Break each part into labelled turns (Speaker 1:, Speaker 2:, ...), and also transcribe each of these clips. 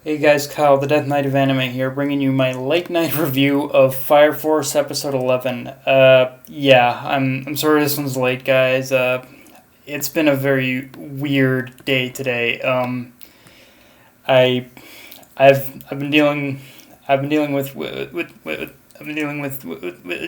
Speaker 1: Hey guys, Kyle, the Death Knight of Anime here, bringing you my late night review of Fire Force episode 11. I'm sorry this one's late, guys. It's been a very weird day today. I, I've been dealing, I've been dealing I've been dealing with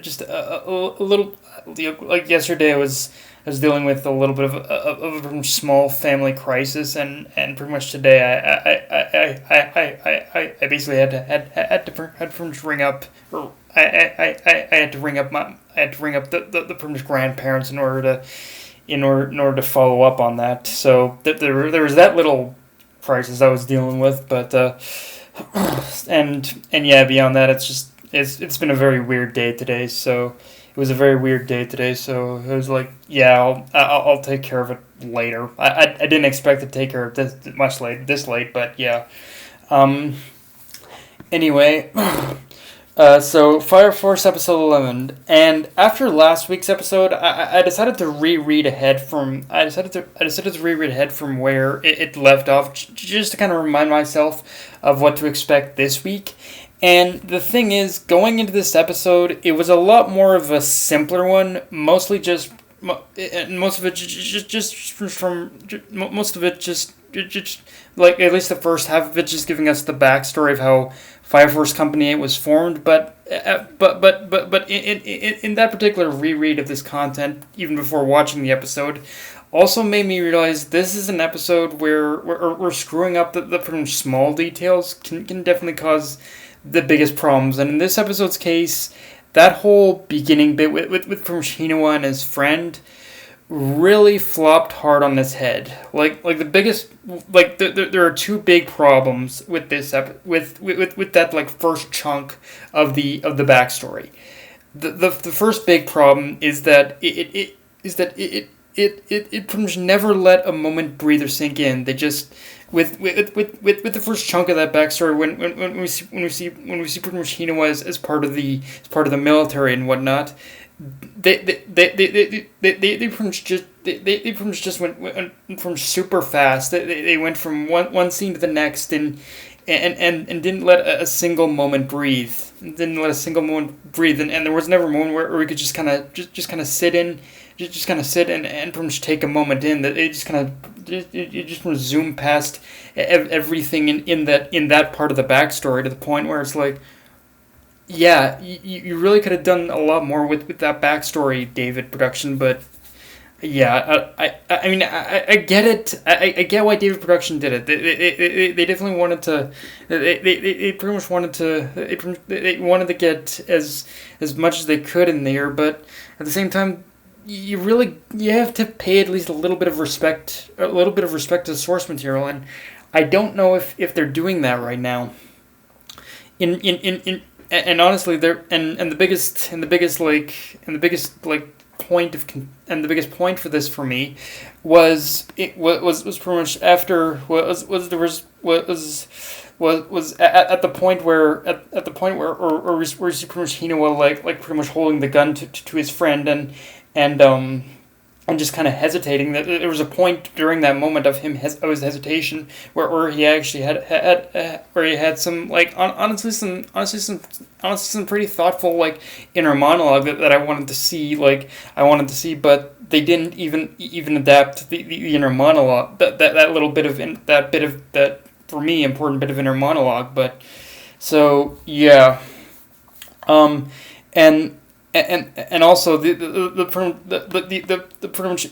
Speaker 1: just a little, like yesterday I was dealing with a little bit of a small family crisis, and pretty much today I basically had to ring up, or I had to ring up the pretty much grandparents in order to follow up on that. So there was that little crisis I was dealing with, but and yeah, beyond that, it's been a very weird day today. So it was a very weird day today. So it was like, yeah, I'll take care of it later. I didn't expect to take care of this late, but yeah. Um. Anyway, so Fire Force episode 11, and after last week's episode, I decided to reread ahead from I decided to reread ahead from where it left off, just to kind of remind myself of what to expect this week. And the thing is, going into this episode, it was a lot more of a simpler one, mostly just and most of it just like, at least the first half of it, just giving us the backstory of how Fire Force Company 8 was formed. But in that particular reread of this content, even before watching the episode, also made me realize this is an episode where we're screwing up the pretty small details can definitely cause the biggest problems. And in this episode's case, that whole beginning bit with from Shinawa and his friend really flopped hard on his head. Like the biggest, like there are two big problems with this with that, like, first chunk of the backstory. The first big problem is that it pretty much never let a moment breathe or sink in. They just, with the first chunk of that backstory, when we see pretty much Hinawa as part of the military and whatnot, they pretty much just went from super fast. They went from one scene to the next, and didn't let a single moment breathe. And there was never a moment where we could just kind of sit and pretty much take a moment in. That it just kind of just want to zoom past everything in that part of the backstory, to the point where it's like, yeah, you really could have done a lot more with that backstory, David Production. But yeah, I mean, I get it. I get why David Production did it. They definitely wanted to. They pretty much wanted to. They wanted to get as much as they could in there, but at the same time, you have to pay at least a little bit of respect to the source material, and I don't know if they're doing that right now. And honestly, the biggest point for this for me was pretty much after was at the point where we see pretty much Hinawa like pretty much holding the gun to his friend, and just kind of hesitating. That there was a point during that moment of his hesitation where he actually had some, like, honestly some pretty thoughtful, like, inner monologue that I wanted to see, but they didn't even adapt the inner monologue, that little bit of that, for me, important bit of inner monologue. But so yeah, and also the pretty much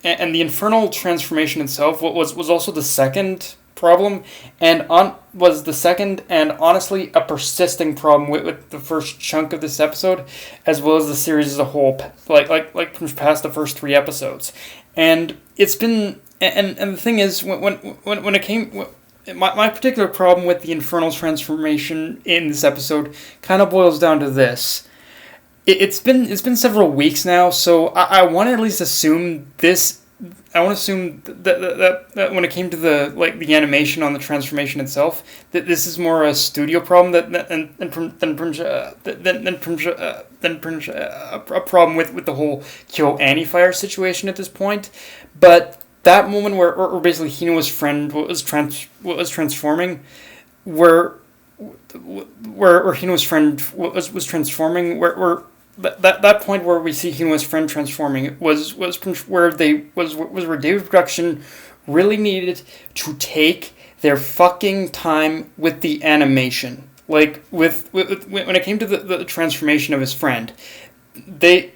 Speaker 1: and the infernal transformation itself was also the second problem, and honestly a persisting problem with the first chunk of this episode, as well as the series as a whole, like past the first three episodes. And it's been, and the thing is, when it came. My particular problem with the infernal transformation in this episode kind of boils down to this. It's been several weeks now, so I want to at least assume this. I want to assume that when it came to the animation on the transformation itself, that this is more a studio problem than a problem with the whole Kyo Annie Fire situation at this point. But that moment where basically Hino's friend was transforming, where Hino's friend was transforming, where that point where we see Hino's friend transforming was where where David Production really needed to take their fucking time with the animation. Like when it came to the transformation of his friend, they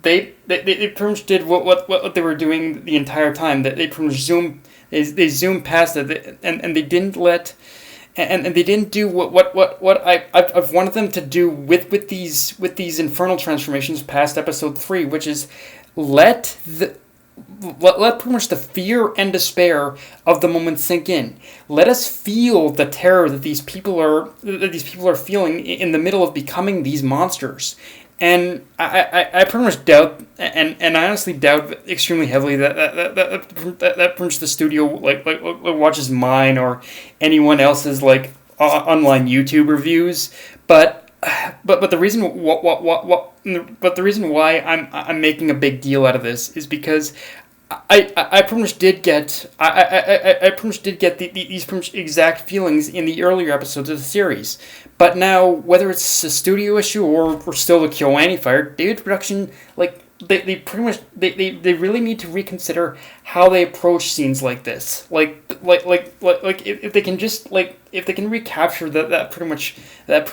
Speaker 1: pretty much did what they were doing the entire time. That they pretty much zoomed past it, and they didn't let. And they didn't do what I've wanted them to do with these infernal transformations past episode 3, which is let pretty much the fear and despair of the moment sink in. Let us feel the terror that these people are feeling in the middle of becoming these monsters. And I pretty much doubt, and I honestly doubt extremely heavily that pretty much the studio like watches mine or anyone else's like online YouTube reviews. But the reason the reason why I'm making a big deal out of this is because I pretty much did get I pretty much did get these pretty much exact feelings in the earlier episodes of the series. But now, whether it's a studio issue or still the KyoAni fire, David Production, like, they pretty much, they really need to reconsider how they approach scenes like this. Like if they can just, like, if they can recapture that pretty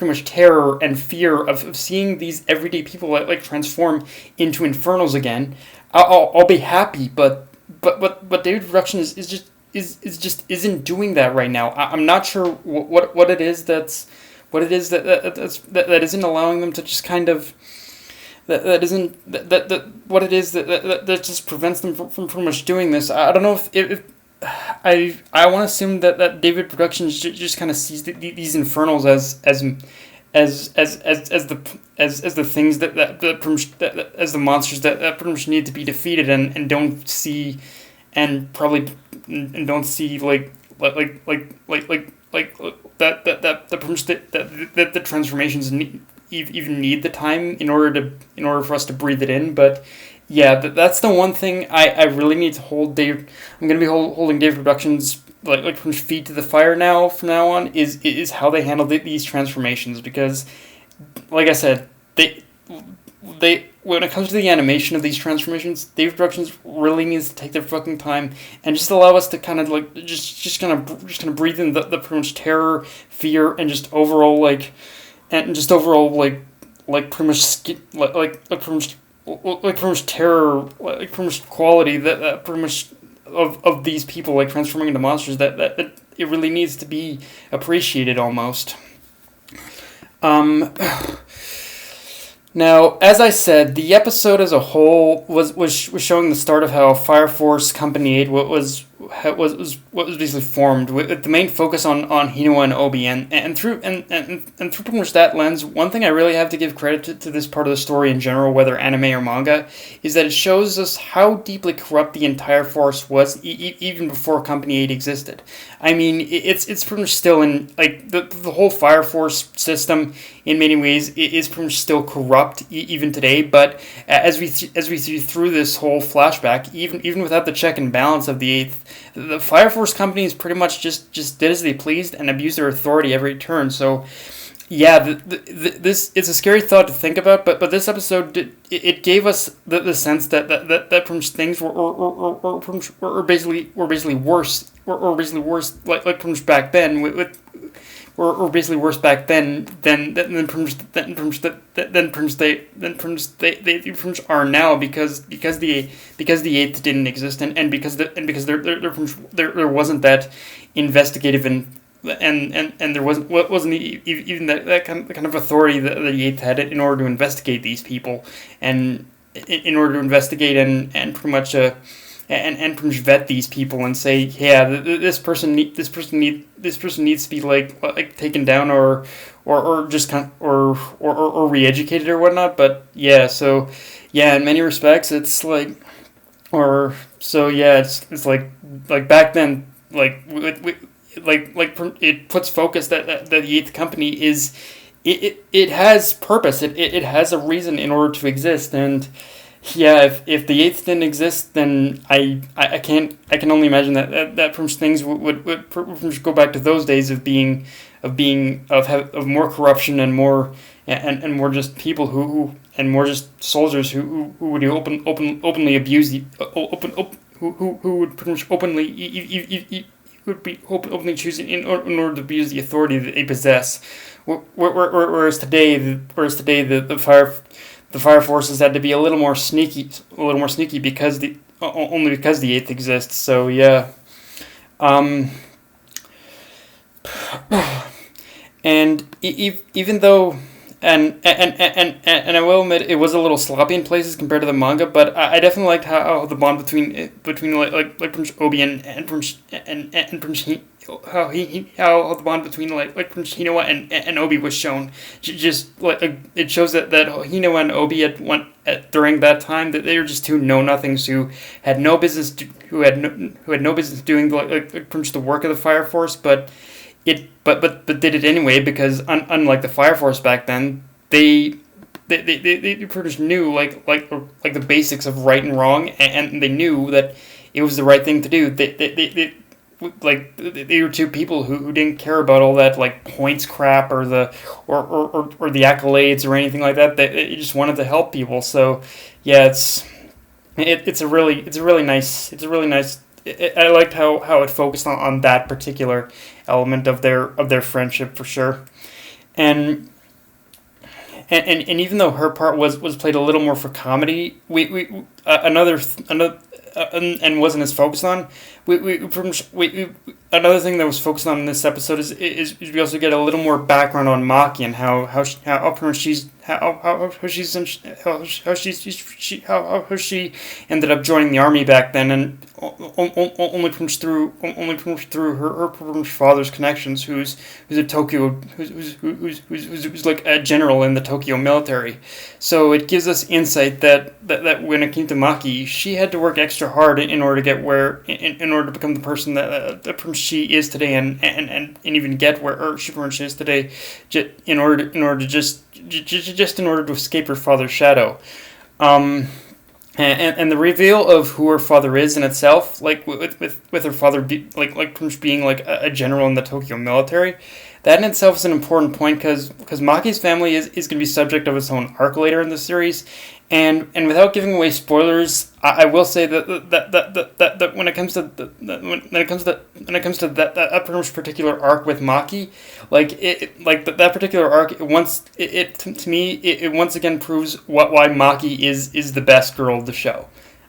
Speaker 1: much terror and fear of seeing these everyday people, like transform into infernals again, I'll be happy, but David Production is just isn't doing that right now. I'm not sure what it is that isn't allowing them to just kind of that just prevents them from pretty much doing this. I don't know if I want to assume that David Productions just kind of sees these infernals as the things that as the monsters that pretty much need to be defeated and don't see and probably and don't see like that the transformations even need the time in order for us to breathe it in. But yeah, that's the one thing I really need to hold Dave. I'm gonna be holding Dave Productions like from feet to the fire now from now on is how they handle these transformations, because like I said, they when it comes to the animation of these transformations, Dave Productions really needs to take their fucking time and just allow us to kind of like just kind of breathe in the pretty much terror, fear, and just overall like pretty much terror, like pretty much quality that pretty much of these people like transforming into monsters that it really needs to be appreciated almost. Now, as I said, the episode as a whole was showing the start of how Fire Force Company 8 was basically formed, with the main focus on Hino and Obi, and through pretty much that lens, one thing I really have to give credit to this part of the story in general, whether anime or manga, is that it shows us how deeply corrupt the entire force was even before Company 8 existed. I mean, it's pretty much still in, like, the whole Fire Force system in many ways is pretty much still corrupt even today, but as we see through this whole flashback, even without the check and balance of the 8th, the Fire Force companies pretty much just did as they pleased and abused their authority every turn. So yeah, this it's a scary thought to think about, but this episode it gave us the sense that things were basically worse back then were basically worse back then than they are now, because the 8th didn't exist, and because there wasn't that investigative and there wasn't even that kind of authority that the 8th had in order to investigate these people, and in order to investigate and pretty much and pretty much vet these people and say, yeah, this person needs to be like taken down or just kind of, or re-educated or whatnot. But yeah, so yeah, in many respects it's like, or so yeah, it's like back then, like it puts focus that the 8th company is it has purpose, it has a reason in order to exist. And Yeah, if the eighth didn't exist, then I can only imagine that from things would pretty much go back to those days of more corruption and more just people and more just soldiers who would openly abuse the who would pretty much would be openly choosing in order to abuse the authority that they possess. Whereas today the fire forces had to be a little more sneaky because the only because the eighth exists. So yeah, um, and even though and I will admit it was a little sloppy in places compared to the manga, but I definitely liked how the bond between like Prince Obi and Prince and Prince how the bond between like Prince Hinawa and Obi was shown. Just like it shows that Hinawa and Obi during that time that they were just two know nothings who had no business who had no business doing the work of the Fire Force, but did it anyway because unlike the Fire Force back then, they pretty much knew like the basics of right and wrong, and they knew that it was the right thing to do. They were two people who didn't care about all that like points crap or the accolades or anything like that. They just wanted to help people. So yeah, it's a really nice. I liked how it focused on that particular element of their friendship for sure, and and even though her part was played a little more for comedy, we another and wasn't as focused on. We another thing that was focused on in this episode is we also get a little more background on Maki and how she ended up joining the army back then, and only through her father's connections, who's a Tokyo who's like a general in the Tokyo military. So it gives us insight that when it came to Maki, she had to work extra hard in order to get in order to become the person that she is today, and even get where she is today, in order to escape her father's shadow. And the reveal of who her father is in itself, like with her father being like a general in the Tokyo military, that in itself is an important point because Maki's family is going to be subject of its own arc later in the series, and without giving away spoilers, I will say that when it comes to that particular arc with Maki, that particular arc, to me it once again proves why Maki is the best girl of the show.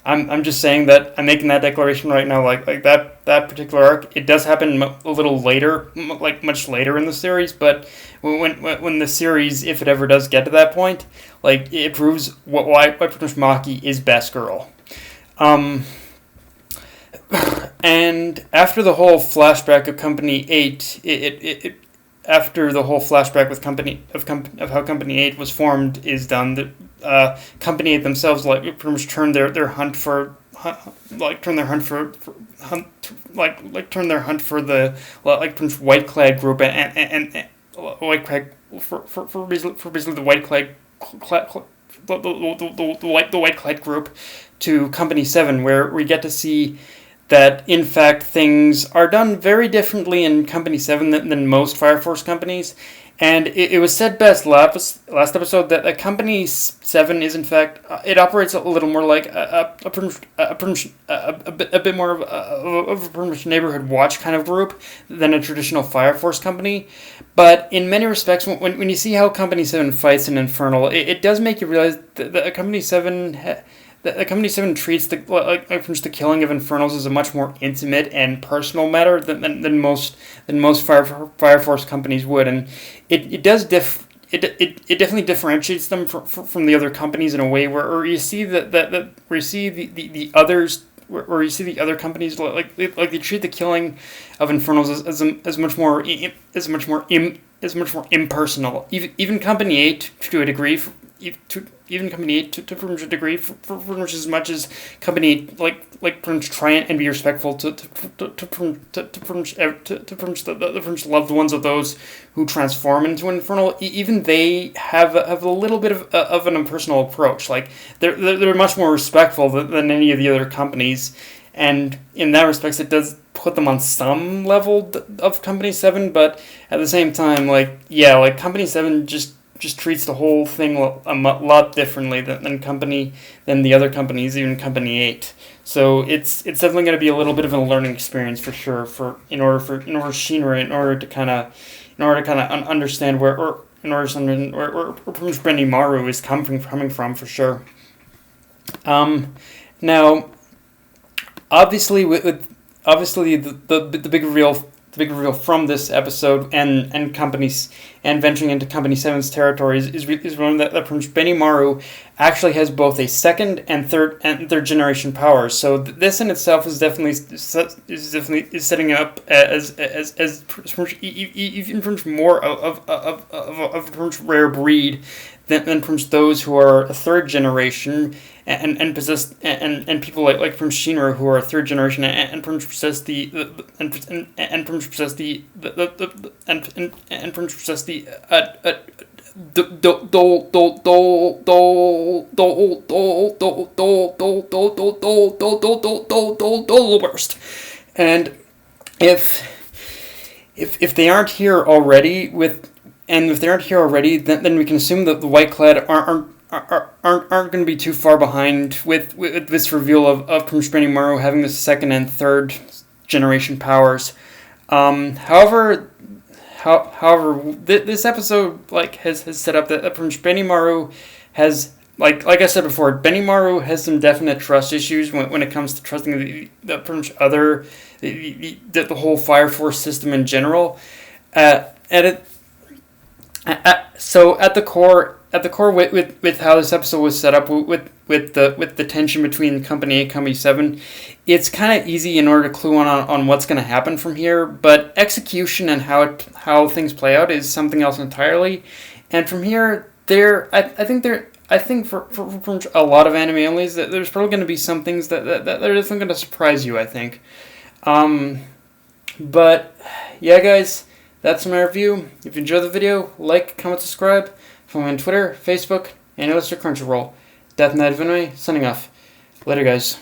Speaker 1: I'm just saying that I'm making that declaration right now. Like that particular arc, it does happen a little later, like much later in the series. But when the series, if it ever does get to that point, like it proves why Maki is best girl. And after the whole flashback of Company 8, after the whole flashback with of how Company 8 was formed is done, the Company 8 themselves pretty much turn their hunt for the white clad group and white clad for basically the white clad the white clad group to Company 7, where we get to see that, in fact, things are done very differently in Company 7 than most Fire Force companies. And it was said best last episode that Company 7 is, in fact, it operates a little more like a bit more of a pretty much neighborhood watch kind of group than a traditional Fire Force company. But in many respects, when you see how Company 7 fights in Infernal, it does make you realize that Company 7... The Company 7 treats the killing of Infernals as a much more intimate and personal matter than most Fire Force companies would, and it definitely differentiates them from the other companies in a way where you see where you see the others, where you see the other companies they treat the killing of Infernals as much more impersonal. Even Company 8 to a degree. even Company 8 to pretty much a degree, for pretty much as much as Company 8, pretty much try and be respectful to pretty much the pretty much loved ones of those who transform into Infernal. Even they have a little bit of an impersonal approach. Like they're much more respectful than any of the other companies. And in that respect, it does put them on some level of Company 7, but at the same time, Company 7 just treats the whole thing a lot differently than the other companies, even Company 8. So it's definitely going to be a little bit of a learning experience for sure. In order Shinra, in order to kind of understand where Benimaru is coming from for sure. Now. Obviously, the big reveal from this episode and companies and venturing into Company 7's territories is one that Benimaru actually has both a second and third generation powers. So this in itself is definitely setting up as even more of a rare breed than those who are a third generation and possess and people like from Shinra who are a third generation and possess the Adola Burst. And if they aren't here already then we can assume that the White Clad aren't going to be too far behind with this reveal of Benimaru having the second and third generation powers. However, this episode has set up that Benimaru has like I said before, Benimaru has some definite trust issues when it comes to trusting the whole Fire Force system in general. So at the core, with how this episode was set up, with the tension between Company 8 and Company 7, it's kind of easy in order to clue on what's going to happen from here. But execution and how things play out is something else entirely. And from here, I think for a lot of anime onlys, that there's probably going to be some things that are definitely going to surprise you, I think. But yeah, guys. That's my review. If you enjoyed the video, like, comment, subscribe. Follow me on Twitter, Facebook, and Illustrator Crunchyroll. Death Knight of Anime, signing off. Later, guys.